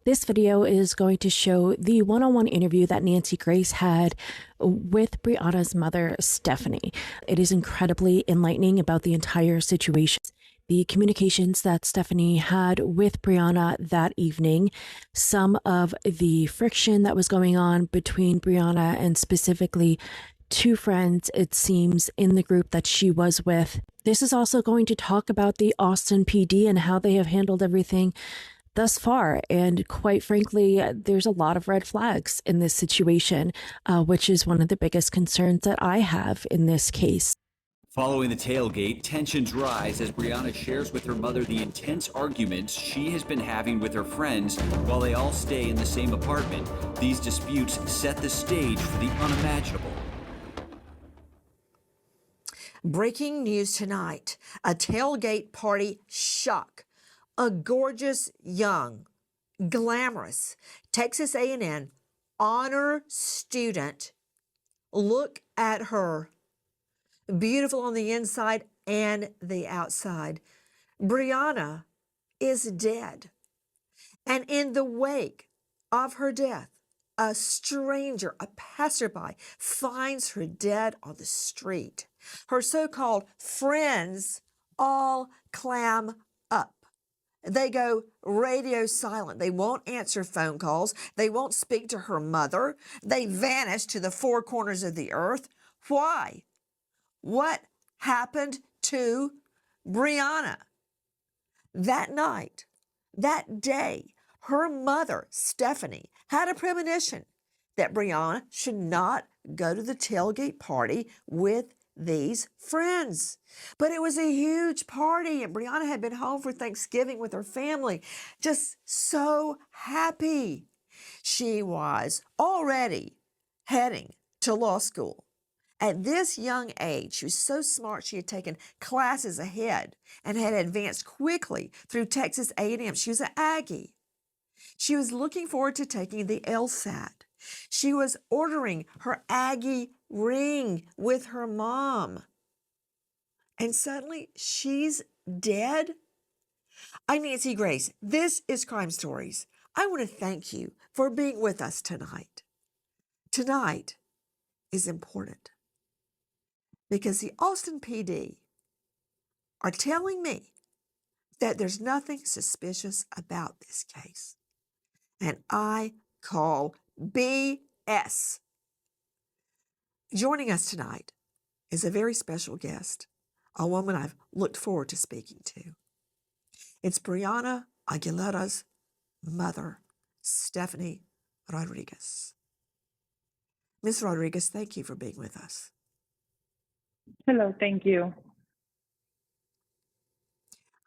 This video is going to show the one-on-one interview that Nancy Grace had with Brianna's mother, Stephanie. It is incredibly enlightening about the entire situation. The communications that Stephanie had with Brianna that evening, some of the friction that was going on between Brianna and specifically two friends, it seems, in the group that she was with. This is also going to talk about the Austin PD and how they have handled everything thus far. And quite frankly, there's a lot of red flags in this situation, which is one of the biggest concerns that I have in this case. Following the tailgate, tensions rise as Brianna shares with her mother the intense arguments she has been having with her friends while they all stay in the same apartment. These disputes set the stage for the unimaginable. Breaking news tonight, a tailgate party shock. A gorgeous, young, glamorous Texas A&M honor student. Look at her. Beautiful on the inside and the outside. Brianna is dead. And in the wake of her death, a stranger, a passerby, finds her dead on the street. Her so-called friends all clam up. They go radio silent. They won't answer phone calls. They won't speak to her mother. They vanish to the four corners of the earth. Why? What happened to Brianna? That night, that day, her mother, Stephanie, had a premonition that Brianna should not go to the tailgate party with these friends. But it was a huge party, and Brianna had been home for Thanksgiving with her family, just so happy. She was already heading to law school. At this young age, she was so smart, she had taken classes ahead and had advanced quickly through Texas A&M. She was an Aggie. She was looking forward to taking the LSAT. She was ordering her Aggie ring with her mom. And suddenly she's dead? I'm Nancy Grace. This is Crime Stories. I want to thank you for being with us tonight. Tonight is important because the Austin PD are telling me that there's nothing suspicious about this case. And I call BS. Joining us tonight is a very special guest, a woman I've looked forward to speaking to. It's Brianna Aguilera's mother, Stephanie Rodriguez. Ms. Rodriguez, thank you for being with us. Hello, thank you.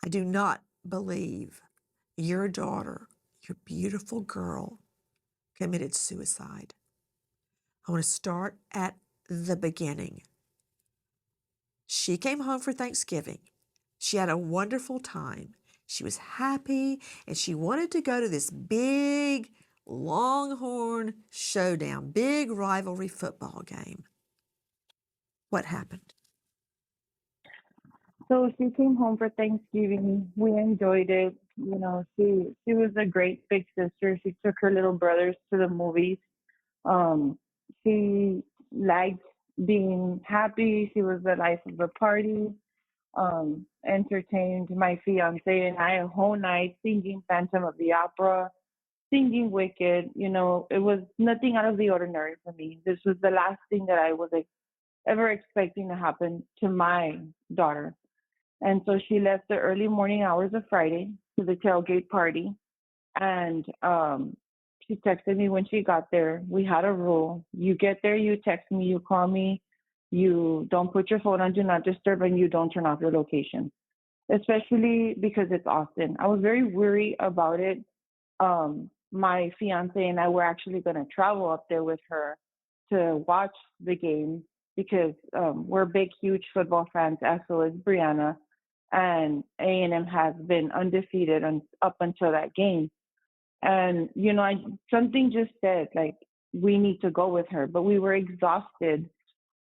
I do not believe your daughter, your beautiful girl, committed suicide. I want to start at the beginning. She came home for Thanksgiving. She had a wonderful time. She was happy, and she wanted to go to this big Longhorn showdown, big rivalry football game. What happened? So she came home for Thanksgiving. We enjoyed it. You know, she was a great big sister. She took her little brothers to the movies. She liked being happy. She was the life of the party. Entertained my fiance and I a whole night singing Phantom of the Opera, singing Wicked. You know, it was nothing out of the ordinary for me. This was the last thing that I was ever expecting to happen to my daughter. And so she left the early morning hours of Friday to the tailgate party. And she texted me when she got there. We had a rule. You get there, you text me, you call me, you don't put your phone on Do Not Disturb, and you don't turn off your location, especially because it's Austin. I was very worried about it. My fiance and I were actually going to travel up there with her to watch the game because we're big, huge football fans, as so is Brianna. And A&M has been undefeated up until that game. And, you know, something just said, like, we need to go with her. But we were exhausted.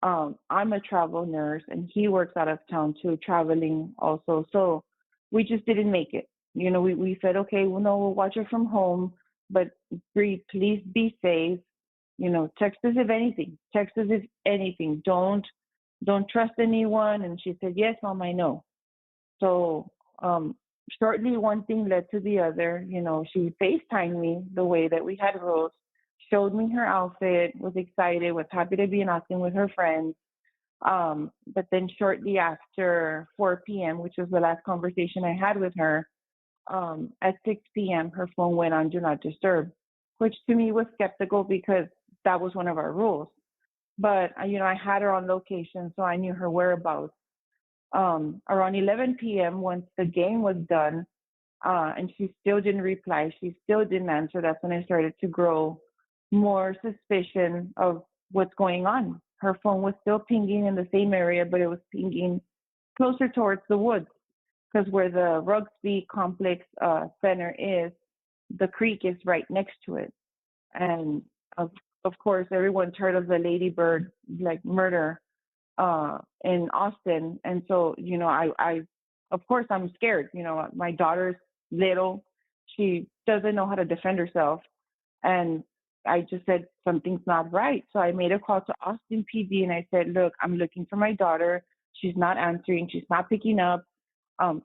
I'm a travel nurse, and he works out of town too, traveling also. So we just didn't make it. You know, we said, okay, well, no, we'll watch her from home. but Bree, please be safe. You know, text us if anything. Text us if anything. Don't trust anyone. And she said, yes, Mom, I know. So shortly, one thing led to the other. You know, she FaceTimed me the way that we had rules, showed me her outfit, was excited, was happy to be in Austin with her friends. But then shortly after 4 p.m., which was the last conversation I had with her, at 6 p.m., her phone went on Do Not Disturb, which to me was skeptical because that was one of our rules. But, you know, I had her on location, so I knew her whereabouts. Around 11 p.m., once the game was done, and she still didn't reply, she still didn't answer, that's when I started to grow more suspicion of what's going on. Her phone was still pinging in the same area, but it was pinging closer towards the woods because where the Rugby Complex Center is, the creek is right next to it. And of course, everyone's heard of the Ladybird like murder in Austin, and so you know, I of course I'm scared. You know, my daughter's little, she doesn't know how to defend herself, and I just said something's not right. So I made a call to Austin PD and I said, look, I'm looking for my daughter. She's not answering. She's not picking up.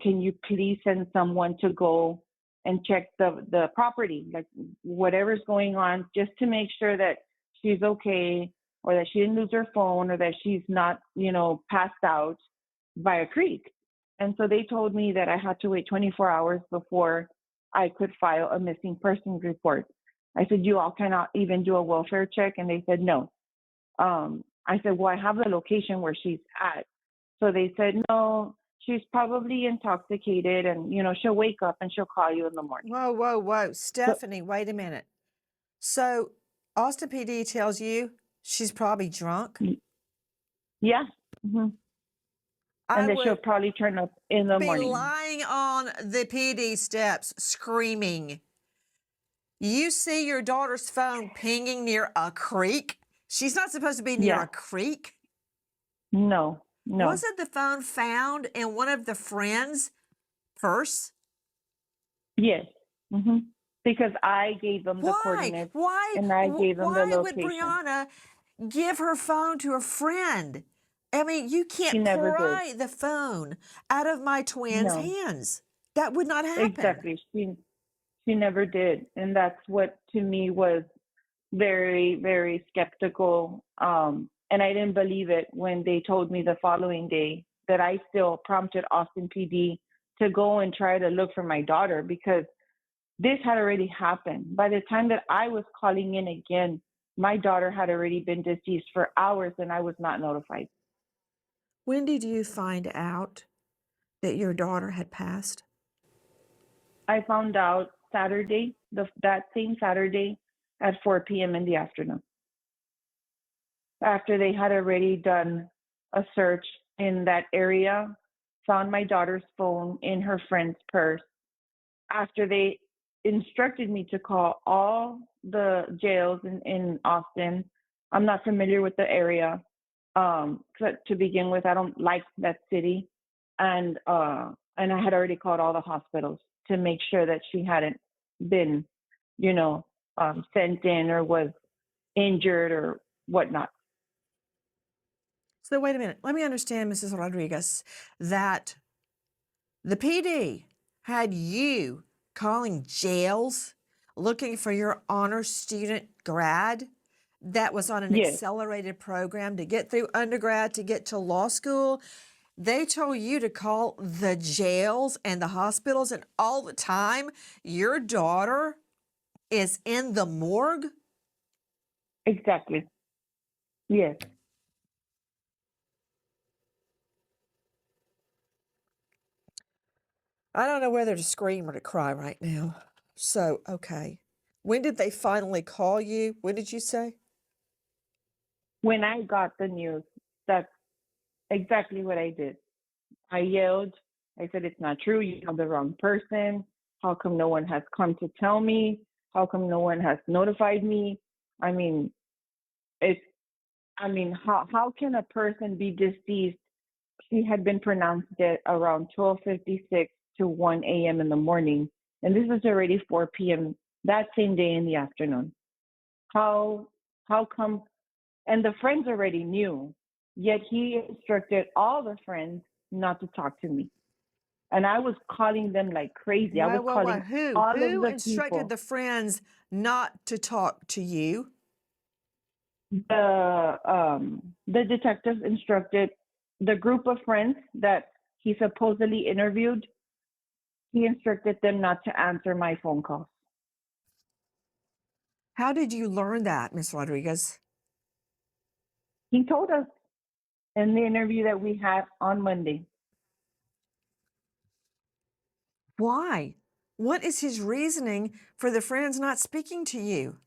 Can you please send someone to go and check the property, like whatever's going on, just to make sure that she's okay or that she didn't lose her phone or that she's not, you know, passed out by a creek. And so they told me that I had to wait 24 hours before I could file a missing persons report. I said, you all cannot even do a welfare check? And they said, no. I said, well, I have the location where she's at. So they said, no, she's probably intoxicated and, you know, she'll wake up and she'll call you in the morning. Whoa. Stephanie, wait a minute. So Austin PD tells you she's probably drunk? Yeah. Mm-hmm. And that she'll would probably turn up in the be morning. lying on the PD steps screaming. You see your daughter's phone pinging near a creek? She's not supposed to be near a creek. No. Wasn't the phone found in one of the friends' purse? Yes. Mm-hmm. Because I gave them the coordinates. And I gave them the location. Why would Brianna give her phone to a friend? I mean, you can't pry the phone out of my twins' hands. That would not happen. Exactly. She never did. And that's what to me was very, very skeptical. And I didn't believe it when they told me the following day that I still prompted Austin PD to go and try to look for my daughter because this had already happened. By the time that I was calling in again, my daughter had already been deceased for hours and I was not notified. When did you find out that your daughter had passed? I found out Saturday, that same Saturday at 4 p.m. in the afternoon. After they had already done a search in that area, found my daughter's phone in her friend's purse. After they instructed me to call all the jails in Austin. I'm not familiar with the area. To begin with, I don't like that city. And I had already called all the hospitals to make sure that she hadn't been, sent in or was injured or whatnot. So wait a minute. Let me understand, Mrs. Rodriguez, that the PD had you calling jails looking for your honor student grad that was on an accelerated program to get through undergrad, to get to law school. They told you to call the jails and the hospitals, and all the time your daughter is in the morgue? Exactly. Yes. I don't know whether to scream or to cry right now. So, okay. When did they finally call you? When did you say? When I got the news, that's exactly what I did. I yelled. I said, it's not true. You have the wrong person. How come no one has come to tell me? How come no one has notified me? I mean, how can a person be deceased? She had been pronounced dead around 12:56 to 1 a.m. in the morning. And this is already 4 p.m. that same day in the afternoon. How how come? And the friends already knew, yet he instructed all the friends not to talk to me. And I was calling them like crazy. I was Whoa. calling all of Who the instructed people. the friends not to talk to you? The detectives instructed the group of friends that he supposedly interviewed. He instructed them not to answer my phone calls. How did you learn that, Miss Rodriguez? He told us in the interview that we had on Monday. Why? What is his reasoning for the friends not speaking to you?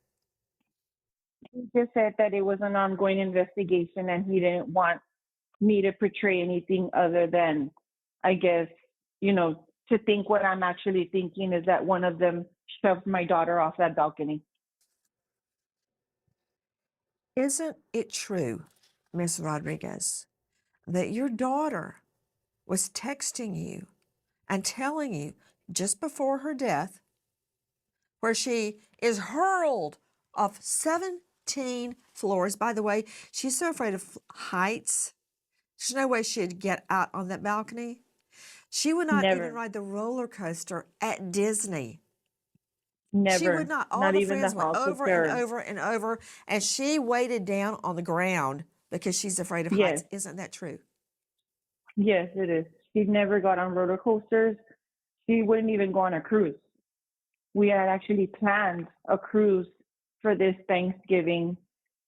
He just said that it was an ongoing investigation and he didn't want me to portray anything other than, I guess, to think what I'm actually thinking is that one of them shoved my daughter off that balcony. Isn't it true, Miss Rodriguez, that your daughter was texting you and telling you just before her death, where she is hurled off 17 floors? By the way, she's so afraid of heights. There's no way she'd get out on that balcony. She would not even Never, ride the roller coaster at Disney. She would never, not. All not the even the friends went House of over and Terror. over and over, and she waited down on the ground because she's afraid of heights. Yes, Isn't that true? yes, it is. She never got on roller coasters. She wouldn't even go on a cruise. We had actually planned a cruise for this Thanksgiving,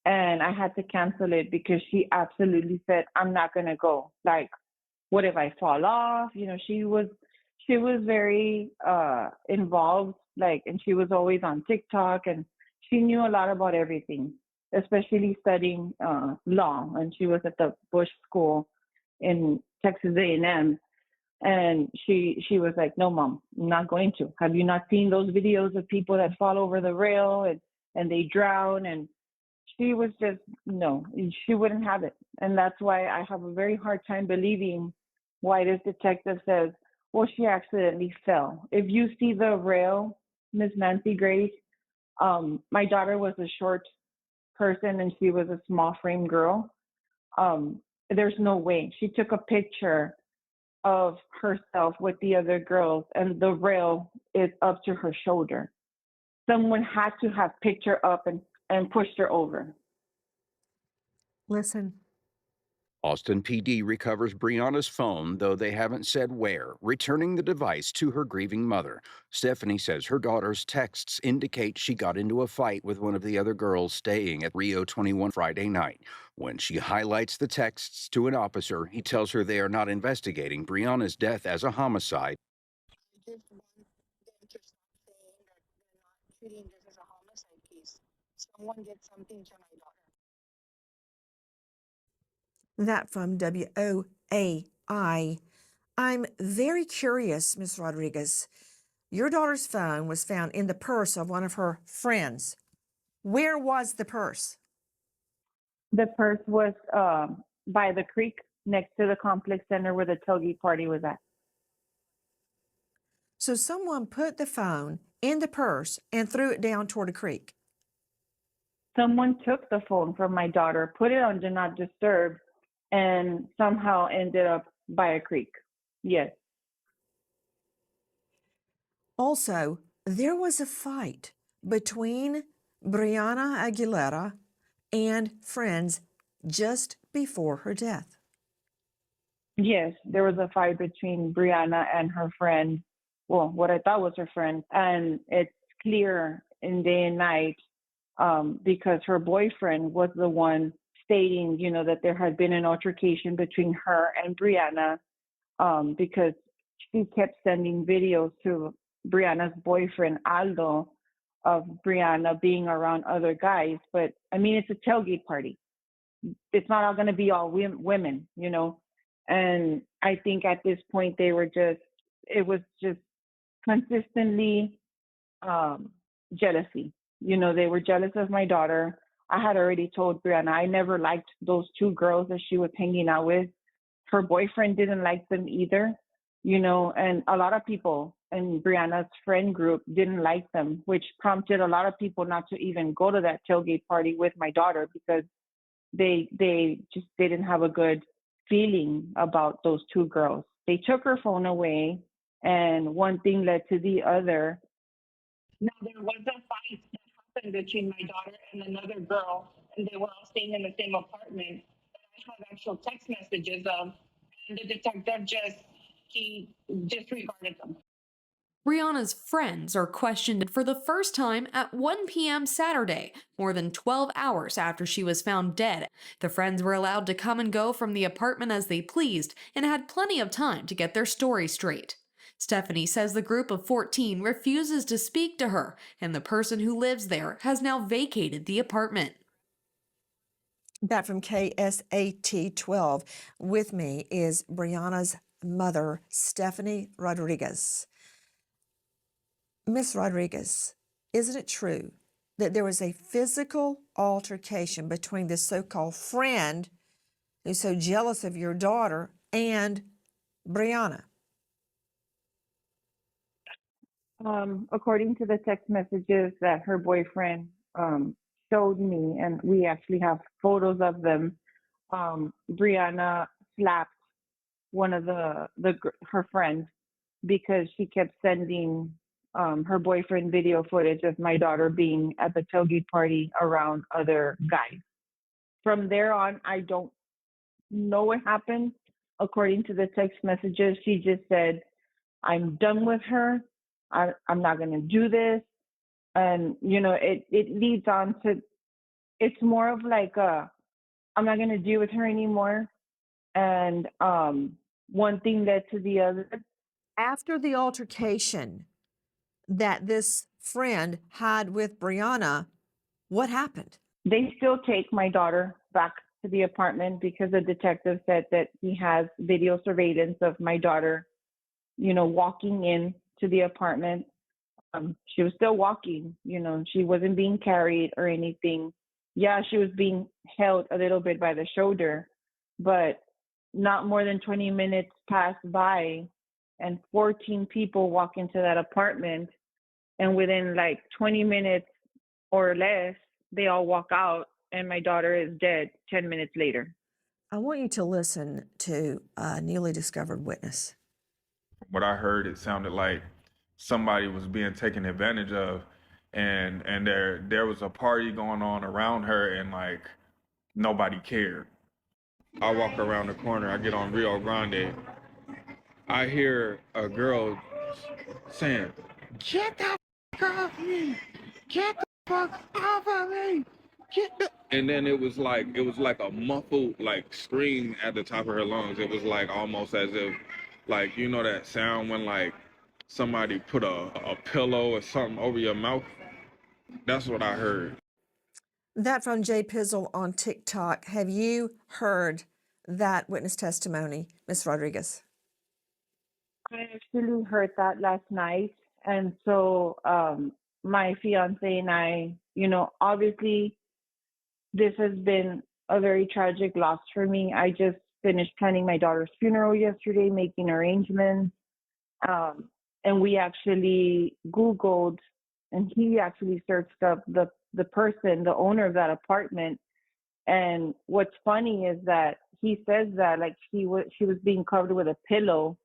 and I had to cancel it because she absolutely said, "I'm not gonna go. Like, what if I fall off?" She was very involved, like, and she was always on TikTok, and she knew a lot about everything, especially studying law. And she was at the Bush School in Texas A&M, and she was like, "No, mom, I'm not going to. Have you not seen those videos of people that fall over the rail and they drown?" And she was just, no, she wouldn't have it. And that's why I have a very hard time believing why this detective says, well, she accidentally fell. If you see the rail, Miss Nancy Grace, my daughter was a short person and she was a small frame girl. Um, there's no way. She took a picture of herself with the other girls, and the rail is up to her shoulder. Someone had to have picked her up and pushed her over. Listen, Austin PD recovers Brianna's phone, though they haven't said where, returning the device to her grieving mother. Stephanie says her daughter's texts indicate she got into a fight with one of the other girls staying at Rio 21 Friday night. When she highlights the texts to an officer, he tells her they are not investigating Brianna's death as a homicide. I just want them to stop saying that they're not treating this as a homicide case. Someone did something to my daughter. that from WOAI. I'm very curious, Miss Rodriguez. Your daughter's phone was found in the purse of one of her friends. Where was the purse? The purse was by the creek next to the complex center where the tailgate party was at. So someone put the phone in the purse and threw it down toward a creek. Someone took the phone from my daughter, put it on Do Not Disturb, and somehow ended up by a creek. Yes. Also, there was a fight between Brianna Aguilera and friends just before her death. Yes, there was a fight between Brianna and her friend, well, what I thought was her friend, and it's clear in day and night because her boyfriend was the one stating, that there had been an altercation between her and Brianna because she kept sending videos to Brianna's boyfriend, Aldo, of Brianna being around other guys. But I mean, it's a tailgate party. It's not all going to be all women. And I think at this point, it was just consistently jealousy. They were jealous of my daughter. I had already told Brianna I never liked those two girls that she was hanging out with. Her boyfriend didn't like them either. and a lot of people in Brianna's friend group didn't like them, which prompted a lot of people not to even go to that tailgate party with my daughter because they just didn't have a good feeling about those two girls. They took her phone away, and one thing led to the other. Now, there was a fight that happened between my daughter and another girl, and they were all staying in the same apartment that I have actual text messages of, and the detective he disregarded them. Brianna's friends are questioned for the first time at 1 p.m. Saturday, more than 12 hours after she was found dead. The friends were allowed to come and go from the apartment as they pleased and had plenty of time to get their story straight. Stephanie says the group of 14 refuses to speak to her, and the person who lives there has now vacated the apartment. That from KSAT 12. With me is Brianna's mother, Stephanie Rodriguez. Miss Rodriguez, isn't it true that there was a physical altercation between this so-called friend who's so jealous of your daughter and Brianna? According to the text messages that her boyfriend showed me, and we actually have photos of them, Brianna slapped one of her friends because she kept sending her boyfriend video footage of my daughter being at the tailgate party around other guys. From there on, I don't know what happened. According to the text messages, she just said, "I'm done with her. I'm not going to do this." And, it leads on to, it's more of like I'm not going to deal with her anymore. And one thing led to the other. After the altercation that this friend had with Brianna, what happened? They still take my daughter back to the apartment because the detective said that he has video surveillance of my daughter, walking in to the apartment. She was still walking, she wasn't being carried or anything. Yeah, she was being held a little bit by the shoulder, but not more than 20 minutes passed by and 14 people walk into that apartment. And within like 20 minutes or less, they all walk out and my daughter is dead 10 minutes later. I want you to listen to a newly discovered witness. What I heard, it sounded like somebody was being taken advantage of, and there was a party going on around her, and like nobody cared. I walk around the corner, I get on Rio Grande, I hear a girl saying, "Get the fuck off me! Get the fuck off of me! Get the..." And then it was like a muffled like scream at the top of her lungs. It was like almost as if, like, that sound when like somebody put a pillow or something over your mouth. That's what I heard. That from Jay Pizzle on TikTok. Have you heard that witness testimony, Ms. Rodriguez? I actually heard that last night. And so my fiance and I, obviously this has been a very tragic loss for me. I just finished planning my daughter's funeral yesterday, making arrangements. And we actually Googled, and he actually searched up the person, the owner of that apartment. And what's funny is that he says that like she was being covered with a pillow,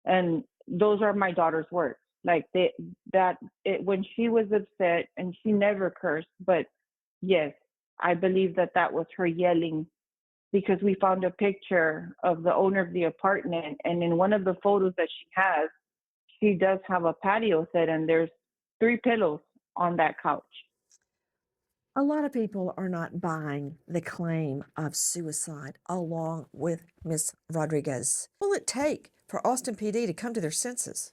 and those are my daughter's words. Like when she was upset, and she never cursed, but yes, I believe that was her yelling, because we found a picture of the owner of the apartment, and in one of the photos that she has, she does have a patio set, and there's 3 pillows on that couch. A lot of people are not buying the claim of suicide along with Ms. Rodriguez. What will it take for Austin PD to come to their senses?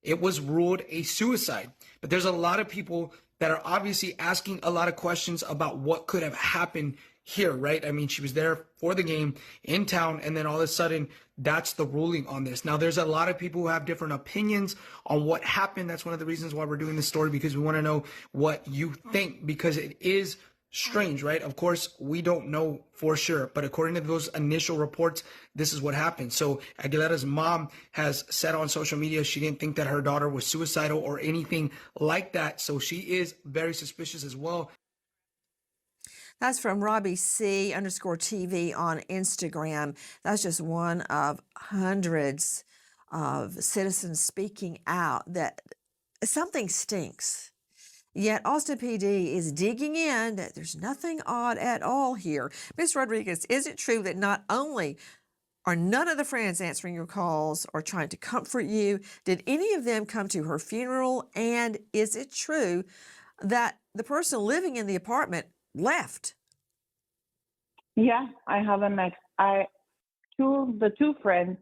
It was ruled a suicide, but there's a lot of people that are obviously asking a lot of questions about what could have happened here, right? I mean, she was there for the game in town, and then all of a sudden, that's the ruling on this. Now, there's a lot of people who have different opinions on what happened. That's one of the reasons why we're doing this story, because we want to know what you think, because it is strange, right? Of course, we don't know for sure, but according to those initial reports, this is what happened. So Aguilera's mom has said on social media she didn't think that her daughter was suicidal or anything like that. So she is very suspicious as well. That's from Robbie C _TV on Instagram. That's just one of hundreds of citizens speaking out that something stinks. Yet Austin PD is digging in that there's nothing odd at all here. Ms. Rodriguez, is it true that not only are none of the friends answering your calls or trying to comfort you, did any of them come to her funeral? And is it true that the person living in the apartment left? Yeah, I have a mix. The two friends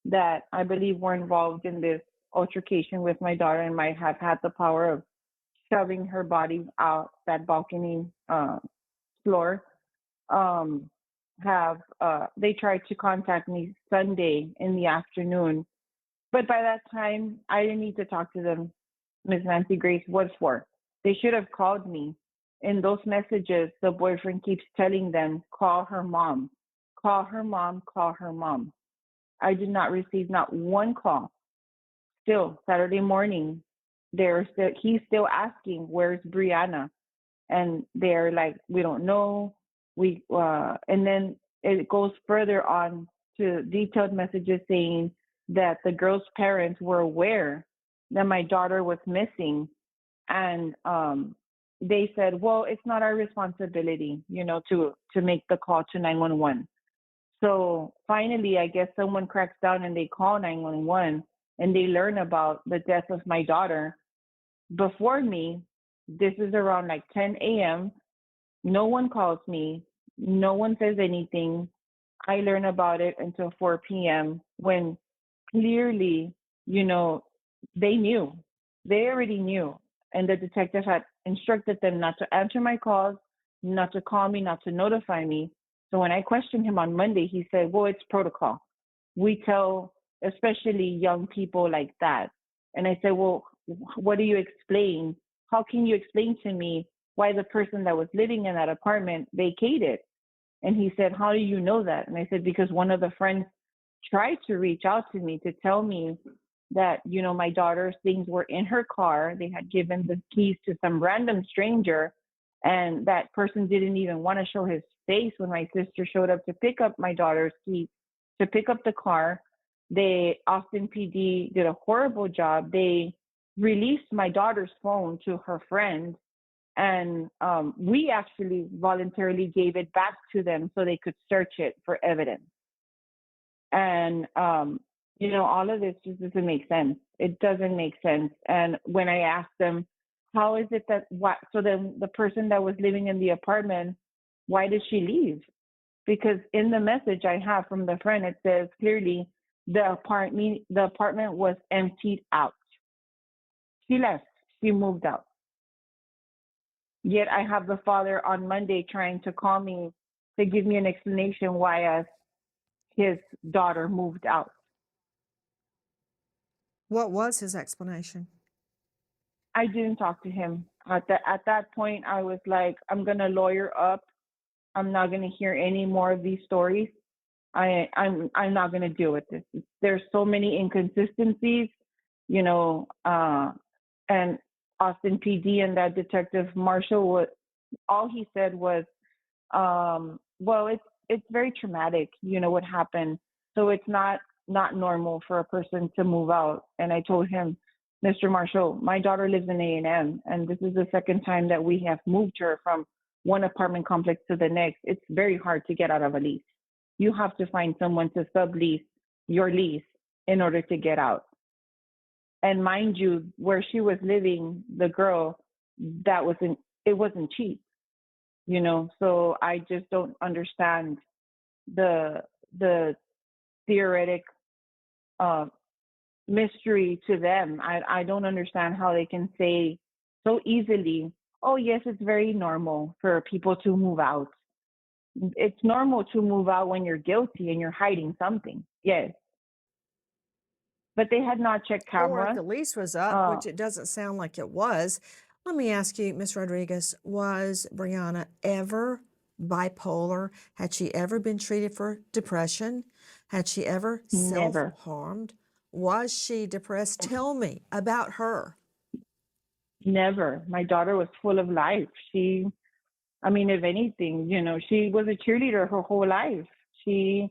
that I believe were involved in this altercation with my daughter and might have had the power of shoving her body out that balcony floor. Have They tried to contact me Sunday in the afternoon, but by that time I didn't need to talk to them. Miss Nancy Grace, what for? They should have called me. In those messages, the boyfriend keeps telling them, call her mom, call her mom, call her mom. I did not receive not one call. Still, Saturday morning, he's still asking, where's Brianna? And they're like, we don't know. And then it goes further on to detailed messages saying that the girl's parents were aware that my daughter was missing, and they said, well, it's not our responsibility, to make the call to 911. So finally, I guess someone cracks down and they call 911 and they learn about the death of my daughter before me. This is around like 10 a.m. No one calls me. No one says anything. I learn about it until 4 p.m. when clearly, they knew. They already knew. And the detective had instructed them not to answer my calls, not to call me, not to notify me. So when I questioned him on Monday, he said, well, it's protocol. We tell, especially young people like that. And I said, well, what do you explain? How can you explain to me why the person that was living in that apartment vacated? And he said, how do you know that? And I said, because one of the friends tried to reach out to me to tell me that, my daughter's things were in her car. They had given the keys to some random stranger, and that person didn't even want to show his face when my sister showed up to pick up my daughter's keys, to pick up the car. Austin PD did a horrible job. They released my daughter's phone to her friend, and we actually voluntarily gave it back to them so they could search it for evidence. And, all of this just doesn't make sense. It doesn't make sense. And when I asked them, how is it so then the person that was living in the apartment, why did she leave? Because in the message I have from the friend, it says clearly the apartment was emptied out. She left. She moved out. Yet I have the father on Monday trying to call me to give me an explanation why his daughter moved out. What was his explanation? I didn't talk to him. At that point, I was like, I'm going to lawyer up. I'm not going to hear any more of these stories. I'm not going to deal with this. There's so many inconsistencies, and Austin PD and that detective Marshall, all he said was, well, it's very traumatic, what happened. So it's not normal for a person to move out. And I told him, Mr. Marshall, my daughter lives in A&M, and this is the second time that we have moved her from one apartment complex to the next. It's very hard to get out of a lease. You have to find someone to sublease your lease in order to get out. And mind you, where she was living, the girl, it wasn't cheap, So I just don't understand the theoretic mystery to them. I don't understand how they can say so easily, oh yes, it's very normal for people to move out. It's normal to move out when you're guilty and you're hiding something. Yes. But they had not checked Or if cameras. the lease was up, which it doesn't sound like it was, Let me ask you, Ms. Rodriguez, was Brianna ever bipolar? Had she ever been treated for depression? Had she ever Never. self-harmed? Was she depressed? Tell me about her. Never. My daughter was full of life. I mean, if anything, she was a cheerleader her whole life. She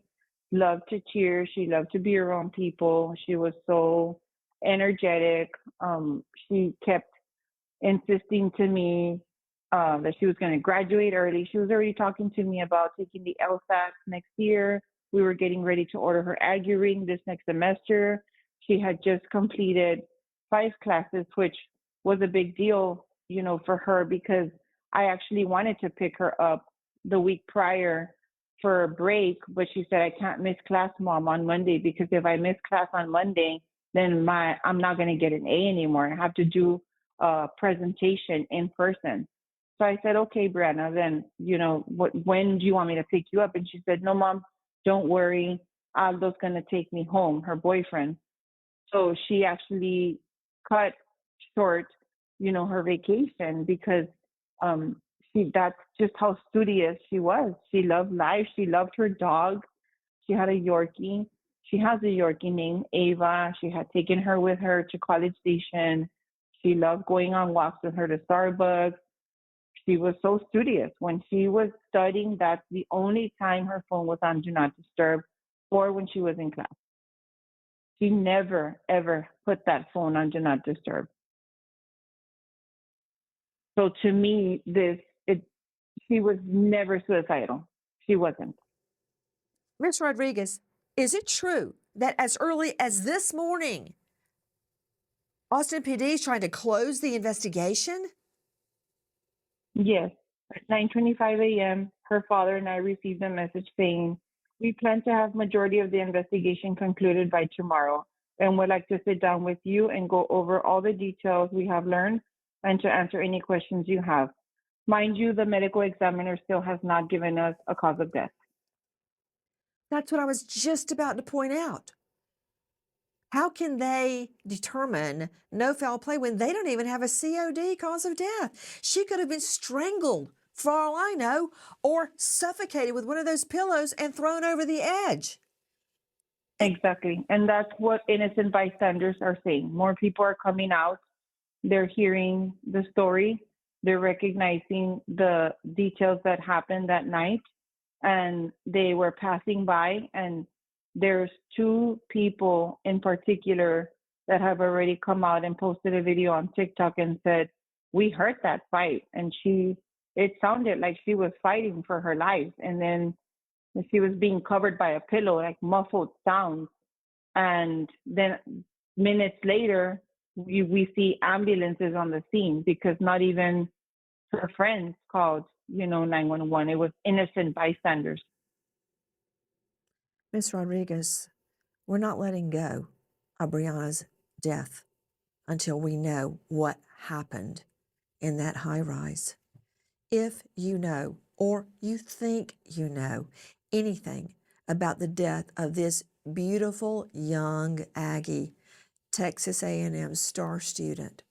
loved to cheer. She loved to be around people. She was so energetic. She kept insisting to me that she was going to graduate early. She was already talking to me about taking the LSAT next year. We were getting ready to order her Aggie ring this next semester. She had just completed 5 classes, which was a big deal, for her because I actually wanted to pick her up the week prior for a break, but she said, I can't miss class, Mom, on Monday because if I miss class on Monday, then I'm not going to get an A anymore. I have to do presentation in person. So I said, okay, Brianna, then, when do you want me to pick you up? And she said, no, Mom, don't worry. Aldo's going to take me home, her boyfriend. So she actually cut short, her vacation because that's just how studious she was. She loved life. She loved her dog. She had a Yorkie. She has a Yorkie named Ava. She had taken her with her to College Station. She loved going on walks with her to Starbucks. She was so studious. When she was studying, that's the only time her phone was on Do Not Disturb or when she was in class. She never, ever put that phone on Do Not Disturb. So to me, she was never suicidal. She wasn't. Ms. Rodriguez, is it true that as early as this morning, Austin PD is trying to close the investigation? Yes. At 9:25 a.m., her father and I received a message saying, we plan to have majority of the investigation concluded by tomorrow and would like to sit down with you and go over all the details we have learned and to answer any questions you have. Mind you, the medical examiner still has not given us a cause of death. That's what I was just about to point out. How can they determine no foul play when they don't even have a COD, cause of death? She could have been strangled, for all I know, or suffocated with one of those pillows and thrown over the edge. Exactly. And that's what innocent bystanders are saying. More people are coming out. They're hearing the story. They're recognizing the details that happened that night. And they were passing by. And there's 2 people in particular that have already come out and posted a video on TikTok and said, we heard that fight. And it sounded like she was fighting for her life. And then she was being covered by a pillow, like muffled sounds. And then minutes later, we see ambulances on the scene because not even her friends called, 911. It was innocent bystanders. Ms. Rodriguez, we're not letting go of Brianna's death until we know what happened in that high rise. If you know or you think you know anything about the death of this beautiful young Aggie, Texas A&M star student,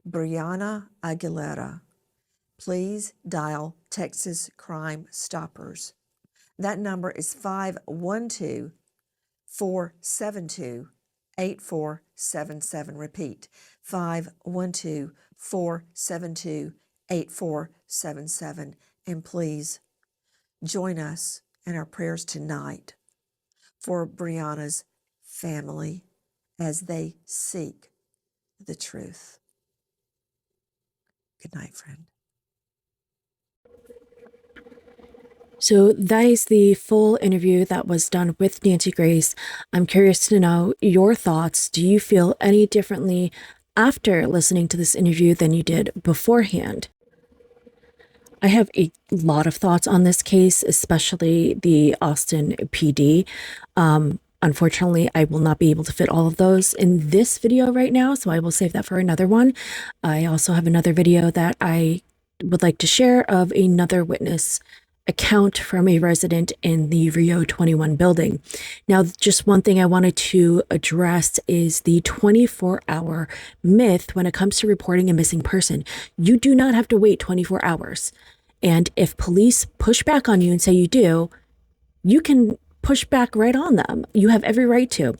Brianna Aguilera, please dial Texas Crime Stoppers. That number is 512-472-8477. Repeat, 512-472-8477. And please join us in our prayers tonight for Brianna's family as they seek the truth. Good night, friend. So that is the full interview that was done with Nancy Grace. I'm curious to know your thoughts. Do you feel any differently after listening to this interview than you did beforehand? I have a lot of thoughts on this case, especially the Austin PD. Unfortunately, I will not be able to fit all of those in this video right now, so I will save that for another one. I also have another video that I would like to share of another witness account from a resident in the Rio 21 building. Now, just one thing I wanted to address is the 24-hour myth when it comes to reporting a missing person. You do not have to wait 24 hours. And if police push back on you and say you do, you can push back right on them. You have every right to.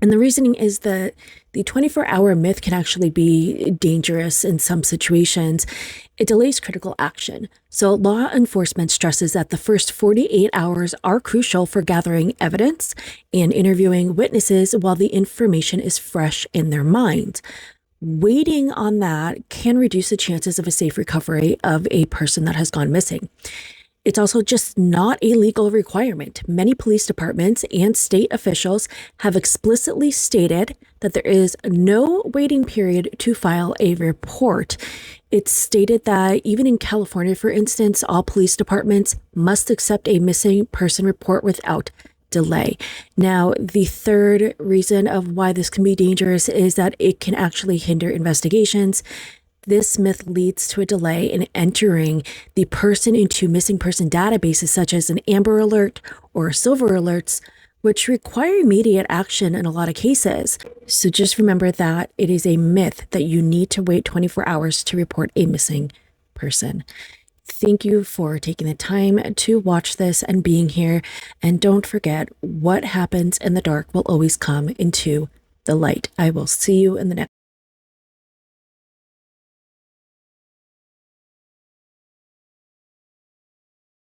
And the reasoning is that the 24-hour myth can actually be dangerous in some situations. It delays critical action. So law enforcement stresses that the first 48 hours are crucial for gathering evidence and interviewing witnesses while the information is fresh in their minds. Waiting on that can reduce the chances of a safe recovery of a person that has gone missing. It's also just not a legal requirement. Many police departments and state officials have explicitly stated that there is no waiting period to file a report. It's stated that even in California, for instance, all police departments must accept a missing person report without delay. Now, the third reason of why this can be dangerous is that it can actually hinder investigations. This myth leads to a delay in entering the person into missing person databases such as an Amber Alert or Silver Alerts, which require immediate action in a lot of cases. So just remember that it is a myth that you need to wait 24 hours to report a missing person. Thank you for taking the time to watch this and being here. And don't forget, what happens in the dark will always come into the light. I will see you in the next